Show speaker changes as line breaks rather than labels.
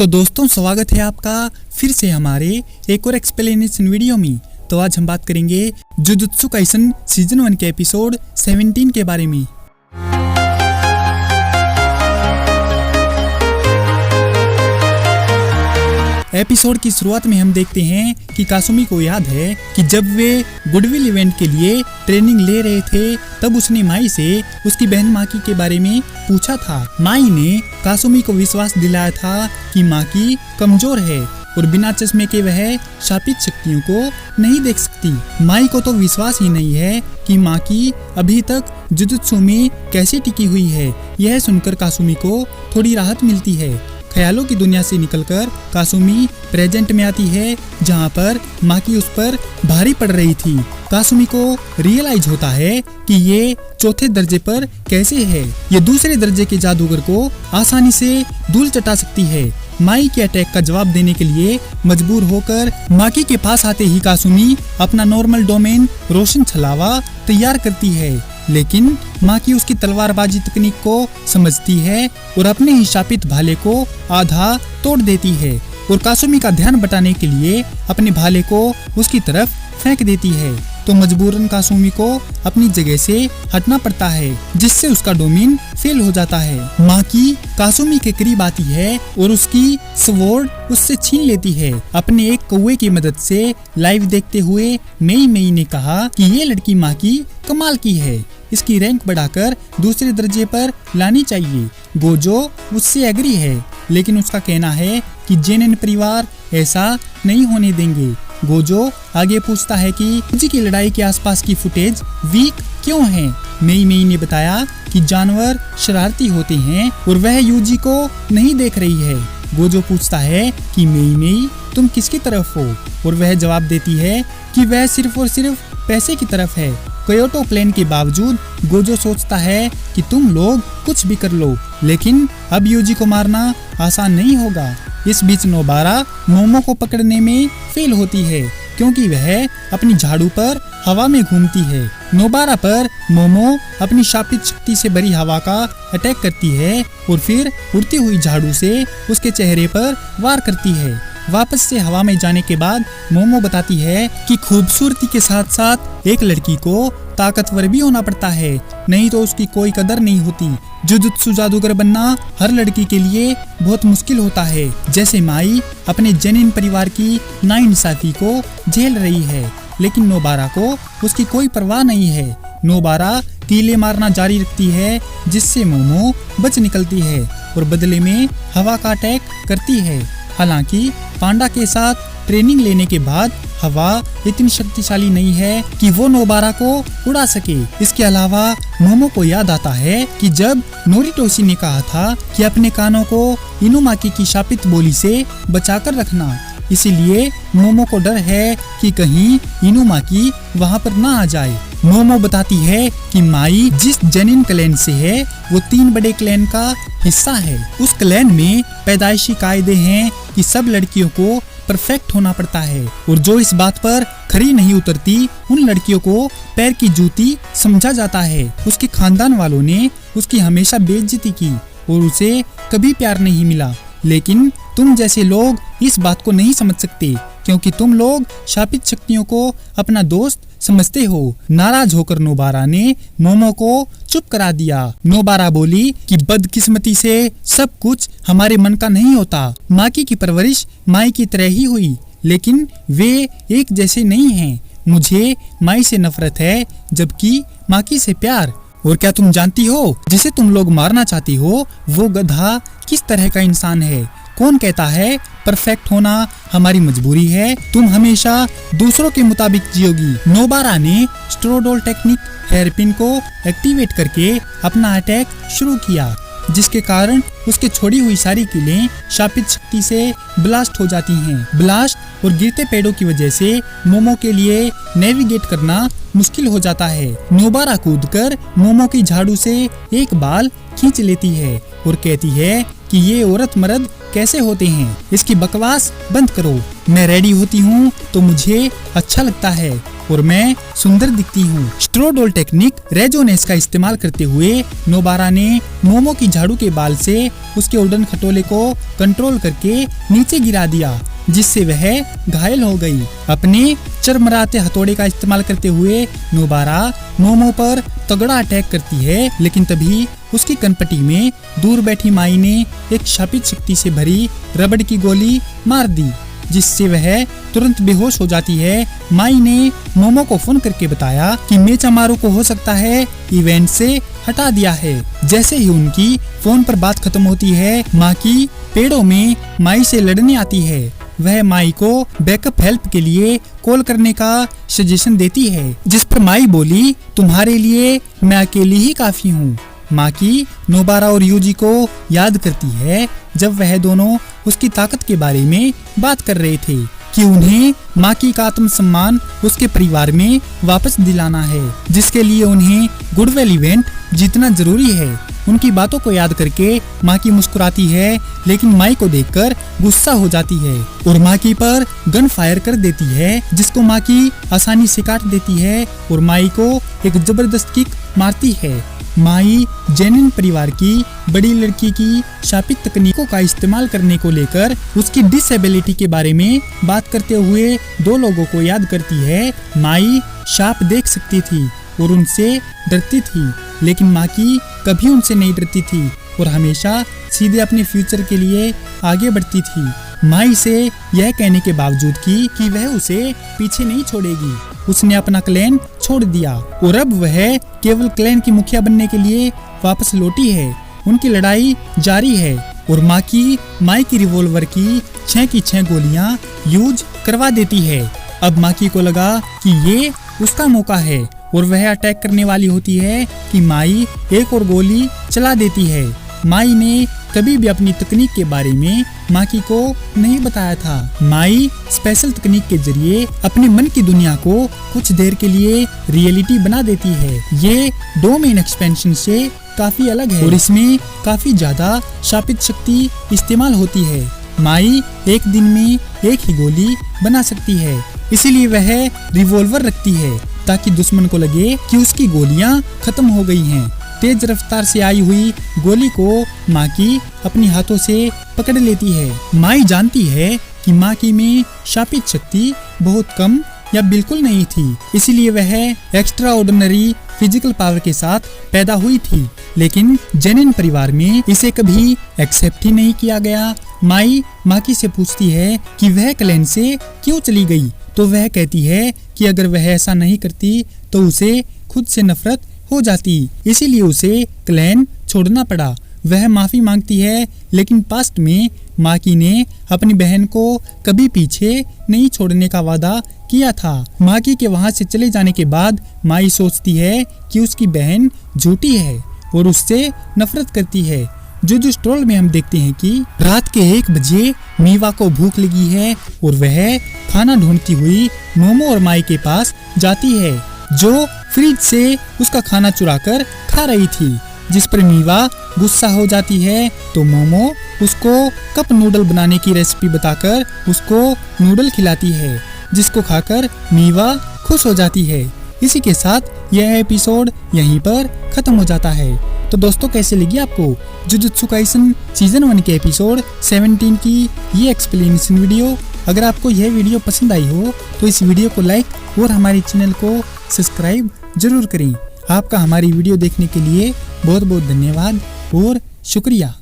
तो दोस्तों स्वागत है आपका फिर से हमारे एक और एक्सप्लेनेशन वीडियो में। तो आज हम बात करेंगे जुजुत्सु काइसन सीजन 1 के एपिसोड 17 के बारे में। एपिसोड की शुरुआत में हम देखते हैं कि कासुमी को याद है कि जब वे गुडविल इवेंट के लिए ट्रेनिंग ले रहे थे तब उसने माई से उसकी बहन माकी के बारे में पूछा था। माई ने कासुमी को विश्वास दिलाया था कि माकी कमजोर है और बिना चश्मे के वह शापित शक्तियों को नहीं देख सकती। माई को तो विश्वास ही नहीं है कि माकी अभी तक जुजुत्सु में कैसे टिकी हुई है। यह सुनकर कासुमी को थोड़ी राहत मिलती है। ख्यालों की दुनिया से निकलकर कासुमी प्रेजेंट में आती है जहां पर माकी उस पर भारी पड़ रही थी। कासुमी को रियलाइज होता है कि ये चौथे दर्जे पर कैसे है। ये दूसरे दर्जे के जादूगर को आसानी से धूल चटा सकती है। माई के अटैक का जवाब देने के लिए मजबूर होकर माकी के पास आते ही कासुमी अपना नॉर्मल डोमेन रोशन छलावा तैयार करती है, लेकिन माकी उसकी तलवारबाजी तकनीक को समझती है और अपने ही शापित भाले को आधा तोड़ देती है और कासुमी का ध्यान बटाने के लिए अपने भाले को उसकी तरफ फेंक देती है। तो मजबूरन कासुमी को अपनी जगह से हटना पड़ता है, जिससे उसका डोमेन फेल हो जाता है। माकी कासुमी के करीब आती है और उसकी स्वॉर्ड उससे छीन लेती है। अपने एक कौवे की मदद से लाइव देखते हुए मेई ने कहा कि ये लड़की माकी कमाल की है, इसकी रैंक बढ़ाकर दूसरे दर्जे पर लानी चाहिए। गोजो उससे एग्री है, लेकिन उसका कहना है कि जेनेन परिवार ऐसा नहीं होने देंगे। गोजो आगे पूछता है कि यूजी की लड़ाई के आसपास की फुटेज वीक क्यों है। मेई ने बताया कि जानवर शरारती होते हैं और वह यूजी को नहीं देख रही है। गोजो पूछता है कि मेई तुम किसकी तरफ हो, और वह जवाब देती है कि वह सिर्फ और सिर्फ पैसे की तरफ है। क्योटो प्लान के बावजूद गोजो सोचता है कि तुम लोग कुछ भी कर लो, लेकिन अब यूजी को मारना आसान नहीं होगा। इस बीच नोबारा मोमो को पकड़ने में फेल होती है क्योंकि वह अपनी झाड़ू पर हवा में घूमती है। नोबारा पर मोमो अपनी शापित शक्ति से भरी हवा का अटैक करती है और फिर उड़ती हुई झाड़ू से उसके चेहरे पर वार करती है। वापस से हवा में जाने के बाद मोमो बताती है कि खूबसूरती के साथ साथ एक लड़की को ताकतवर भी होना पड़ता है, नहीं तो उसकी कोई कदर नहीं होती। जुजुत्सु जादूगर बनना हर लड़की के लिए बहुत मुश्किल होता है। जैसे माई अपने जेनिन परिवार की नाइंसाफी को झेल रही है, लेकिन नोबारा को उसकी कोई परवाह नहीं है। नोबारा कीले मारना जारी रखती है, जिससे मोमो बच निकलती है और बदले में हवा का अटैक करती है। हालांकि पांडा के साथ ट्रेनिंग लेने के बाद हवा इतनी शक्तिशाली नहीं है कि वो नोबारा को उड़ा सके। इसके अलावा मोमो को याद आता है कि जब नोरिटोशी ने कहा था कि अपने कानों को इनुमाकी की शापित बोली से बचाकर रखना, इसीलिए मोमो को डर है कि कहीं इनुमाकी वहाँ पर ना आ जाए। मोमो बताती है कि माई जिस जेनिन क्लैन से है वो 3 बड़े क्लैन का हिस्सा है। उस क्लैन में पैदाइशी कायदे हैं कि सब लड़कियों को परफेक्ट होना पड़ता है, और जो इस बात पर खरी नहीं उतरती उन लड़कियों को पैर की जूती समझा जाता है। उसके खानदान वालों ने उसकी हमेशा बेइज्जती की और उसे कभी प्यार नहीं मिला, लेकिन तुम जैसे लोग इस बात को नहीं समझ सकते क्योंकि तुम लोग शापित शक्तियों को अपना दोस्त समझते हो। नाराज होकर नोबारा ने मोमो को चुप करा दिया। नोबारा बोली कि बदकिस्मती से सब कुछ हमारे मन का नहीं होता। माकी की परवरिश माई की तरह ही हुई, लेकिन वे एक जैसे नहीं हैं। मुझे माई से नफरत है जबकि माकी से प्यार। और क्या तुम जानती हो जिसे तुम लोग मारना चाहती हो वो गधा किस तरह का इंसान है? कौन कहता है परफेक्ट होना हमारी मजबूरी है? तुम हमेशा दूसरों के मुताबिक जियोगी। नोबारा ने स्ट्रोडोल टेक्निक हेयरपिन को एक्टिवेट करके अपना अटैक शुरू किया, जिसके कारण उसके छोड़ी हुई सारी कीलें शापित शक्ति से ब्लास्ट हो जाती हैं। ब्लास्ट और गिरते पेड़ों की वजह से मोमो के लिए नेविगेट करना मुश्किल हो जाता है। नोबारा कूदकर मोमो की झाड़ू से एक बाल खींच लेती है और कहती है कि ये औरत मर्द कैसे होते हैं। इसकी बकवास बंद करो। मैं रेडी होती हूँ तो मुझे अच्छा लगता है और मैं सुंदर दिखती हूँ। स्ट्रोडोल टेक्निक रेजोनेंस का इस्तेमाल करते हुए नोबारा ने मोमो की झाड़ू के बाल से उसके उड़न खटोले को कंट्रोल करके नीचे गिरा दिया, जिससे वह घायल हो गई। अपने चरमराते हथौड़े का इस्तेमाल करते हुए नोबारा मोमो पर तगड़ा अटैक करती है, लेकिन तभी उसकी कनपटी में दूर बैठी माई ने एक शापित शक्ति से भरी रबड़ की गोली मार दी, जिससे वह तुरंत बेहोश हो जाती है। माई ने मोमो को फोन करके बताया कि मेचामारू को हो सकता है इवेंट से हटा दिया है। जैसे ही उनकी फोन पर बात खत्म होती है, माकी पेड़ों में माई से लड़ने आती है। वह माई को बैकअप हेल्प के लिए कॉल करने का सजेशन देती है, जिस पर माई बोली, तुम्हारे लिए मैं अकेली ही काफी हूँ। माकी नोबारा और यूजी को याद करती है जब वह दोनों उसकी ताकत के बारे में बात कर रहे थे कि उन्हें माकी का आत्मसम्मान उसके परिवार में वापस दिलाना है, जिसके लिए उन्हें गुडविल इवेंट जीतना जरूरी है। उनकी बातों को याद करके माकी मुस्कुराती है, लेकिन माई को देखकर गुस्सा हो जाती है और माकी पर गन फायर कर देती है, जिसको माकी आसानी से काट देती है और माई को एक जबरदस्त किक मारती है। माई जेनिन परिवार की बड़ी लड़की की शापित तकनीकों का इस्तेमाल करने को लेकर उसकी डिसेबिलिटी के बारे में बात करते हुए दो लोगों को याद करती है। माई शाप देख सकती थी और उनसे डरती थी, लेकिन माकी कभी उनसे नहीं डरती थी और हमेशा सीधे अपने फ्यूचर के लिए आगे बढ़ती थी। माई से यह कहने के बावजूद कि वह उसे पीछे नहीं छोड़ेगी, उसने अपना क्लैन छोड़ दिया और अब वह केवल क्लैन की मुखिया बनने के लिए वापस लौटी है। उनकी लड़ाई जारी है और माई की रिवॉल्वर की 6 की 6 गोलियां यूज करवा देती है। अब माकी को लगा कि ये उसका मौका है और वह अटैक करने वाली होती है कि माई एक और गोली चला देती है। माई ने कभी भी अपनी तकनीक के बारे में माकी को नहीं बताया था। माई स्पेशल तकनीक के जरिए अपने मन की दुनिया को कुछ देर के लिए रियलिटी बना देती है। ये डोमेन एक्सपेंशन से काफी अलग है और इसमें काफी ज्यादा शापित शक्ति इस्तेमाल होती है। माई एक दिन में एक ही गोली बना सकती है, इसीलिए वह रिवॉल्वर रखती है ताकि दुश्मन को लगे कि उसकी गोलियां खत्म हो गई हैं। तेज रफ्तार से आई हुई गोली को माकी अपनी हाथों से पकड़ लेती है। माई जानती है कि माकी में शापित शक्ति बहुत कम या बिल्कुल नहीं थी, इसीलिए वह एक्स्ट्रा ऑर्डिनरी फिजिकल पावर के साथ पैदा हुई थी, लेकिन जेनिन परिवार में इसे कभी एक्सेप्ट ही नहीं किया गया। माई माकी से पूछती है कि वह क्लैन से क्यों चली गई, तो वह कहती है कि अगर वह ऐसा नहीं करती तो उसे खुद से नफरत हो जाती, इसीलिए उसे क्लैन छोड़ना पड़ा। वह माफी मांगती है, लेकिन पास्ट में माकी ने अपनी बहन को कभी पीछे नहीं छोड़ने का वादा किया था। माकी के वहां से चले जाने के बाद माई सोचती है कि उसकी बहन झूठी है और उससे नफरत करती है। जुजु स्ट्रोल में हम देखते हैं कि रात के 1 बजे मीवा को भूख लगी है और वह खाना ढूंढती हुई मोमो और माई के पास जाती है, जो फ्रिज से उसका खाना चुराकर खा रही थी, जिस पर मीवा गुस्सा हो जाती है। तो मोमो उसको कप नूडल बनाने की रेसिपी बताकर उसको नूडल खिलाती है, जिसको खाकर मीवा खुश हो जाती है। इसी के साथ यह एपिसोड यहीं पर खत्म हो जाता है। तो दोस्तों, कैसे लगी आपको जुजुत्सु काइसन सीजन 1 के एपिसोड 17 की ये एक्सप्लेनेशन वीडियो? अगर आपको यह वीडियो पसंद आई हो तो इस वीडियो को लाइक और हमारे चैनल को सब्सक्राइब जरूर करें। आपका हमारी वीडियो देखने के लिए बहुत बहुत धन्यवाद और शुक्रिया।